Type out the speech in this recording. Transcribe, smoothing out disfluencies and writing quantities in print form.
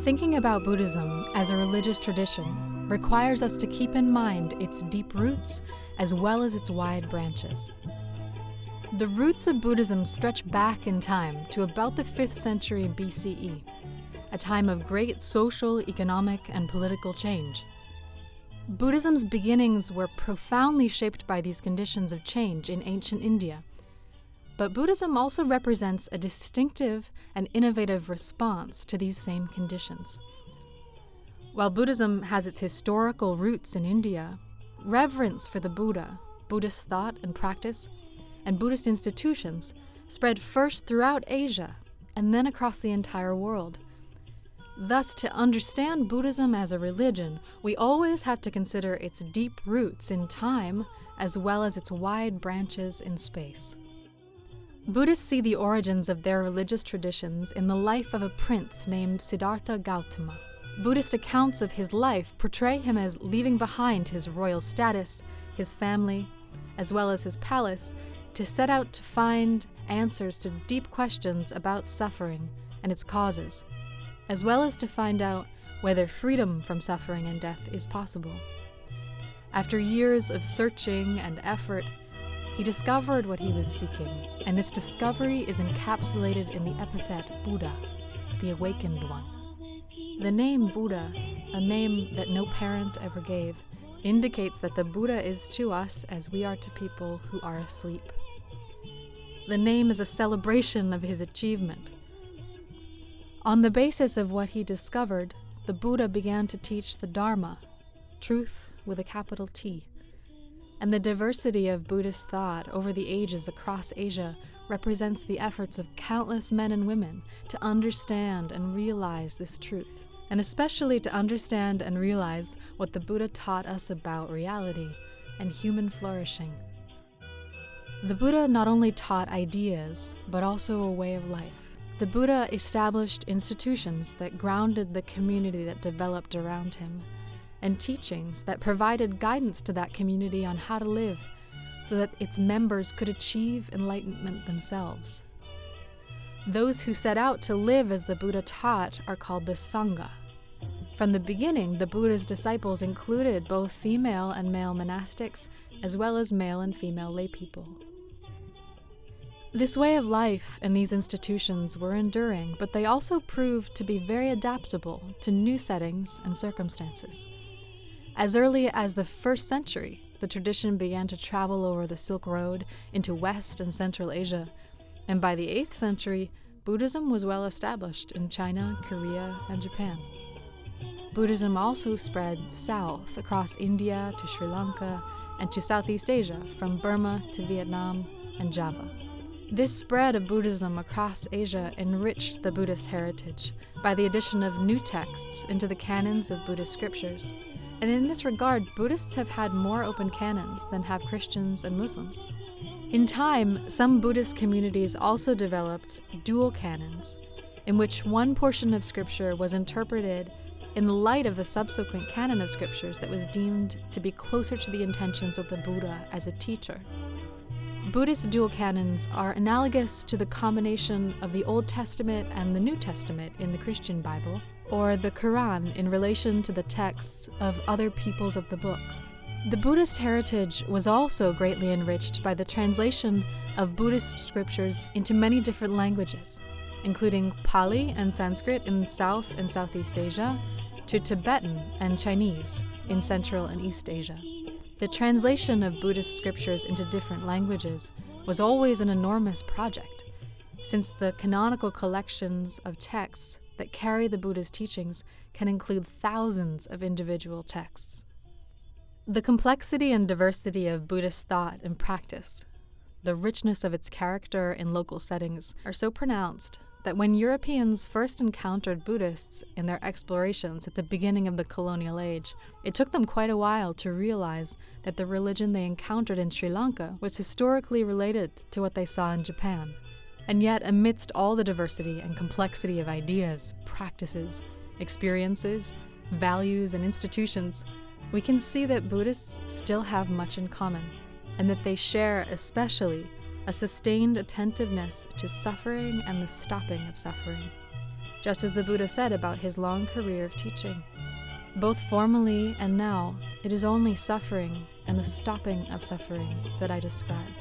Thinking about Buddhism as a religious tradition requires us to keep in mind its deep roots as well as its wide branches. The roots of Buddhism stretch back in time to about the 5th century BCE, a time of great social, economic, and political change. Buddhism's beginnings were profoundly shaped by these conditions of change in ancient India. But Buddhism also represents a distinctive and innovative response to these same conditions. While Buddhism has its historical roots in India, reverence for the Buddha, Buddhist thought and practice, and Buddhist institutions spread first throughout Asia and then across the entire world. Thus, to understand Buddhism as a religion, we always have to consider its deep roots in time as well as its wide branches in space. Buddhists see the origins of their religious traditions in the life of a prince named Siddhartha Gautama. Buddhist accounts of his life portray him as leaving behind his royal status, his family, as well as his palace, to set out to find answers to deep questions about suffering and its causes, as well as to find out whether freedom from suffering and death is possible. After years of searching and effort, he discovered what he was seeking, and this discovery is encapsulated in the epithet Buddha, the awakened one. The name Buddha, a name that no parent ever gave, indicates that the Buddha is to us as we are to people who are asleep. The name is a celebration of his achievement. On the basis of what he discovered, the Buddha began to teach the Dharma, truth with a capital T. And the diversity of Buddhist thought over the ages across Asia represents the efforts of countless men and women to understand and realize this truth, and especially to understand and realize what the Buddha taught us about reality and human flourishing. The Buddha not only taught ideas, but also a way of life. The Buddha established institutions that grounded the community that developed around him, and teachings that provided guidance to that community on how to live so that its members could achieve enlightenment themselves. Those who set out to live as the Buddha taught are called the Sangha. From the beginning, the Buddha's disciples included both female and male monastics, as well as male and female laypeople. This way of life and these institutions were enduring, but they also proved to be very adaptable to new settings and circumstances. As early as the 1st century, the tradition began to travel over the Silk Road into West and Central Asia, and by the 8th century, Buddhism was well established in China, Korea, and Japan. Buddhism also spread south across India to Sri Lanka and to Southeast Asia, from Burma to Vietnam and Java. This spread of Buddhism across Asia enriched the Buddhist heritage by the addition of new texts into the canons of Buddhist scriptures. And in this regard, Buddhists have had more open canons than have Christians and Muslims. In time, some Buddhist communities also developed dual canons, in which one portion of scripture was interpreted in the light of a subsequent canon of scriptures that was deemed to be closer to the intentions of the Buddha as a teacher. Buddhist dual canons are analogous to the combination of the Old Testament and the New Testament in the Christian Bible, or the Quran in relation to the texts of other peoples of the book. The Buddhist heritage was also greatly enriched by the translation of Buddhist scriptures into many different languages, including Pali and Sanskrit in South and Southeast Asia, to Tibetan and Chinese in Central and East Asia. The translation of Buddhist scriptures into different languages was always an enormous project, since the canonical collections of texts that carry the Buddha's teachings can include thousands of individual texts. The complexity and diversity of Buddhist thought and practice, the richness of its character in local settings, are so pronounced that when Europeans first encountered Buddhists in their explorations at the beginning of the colonial age, it took them quite a while to realize that the religion they encountered in Sri Lanka was historically related to what they saw in Japan. And yet, amidst all the diversity and complexity of ideas, practices, experiences, values, and institutions, we can see that Buddhists still have much in common, and that they share especially a sustained attentiveness to suffering and the stopping of suffering. just as the Buddha said about his long career of teaching. Both formally and now, it is only suffering and the stopping of suffering that I describe.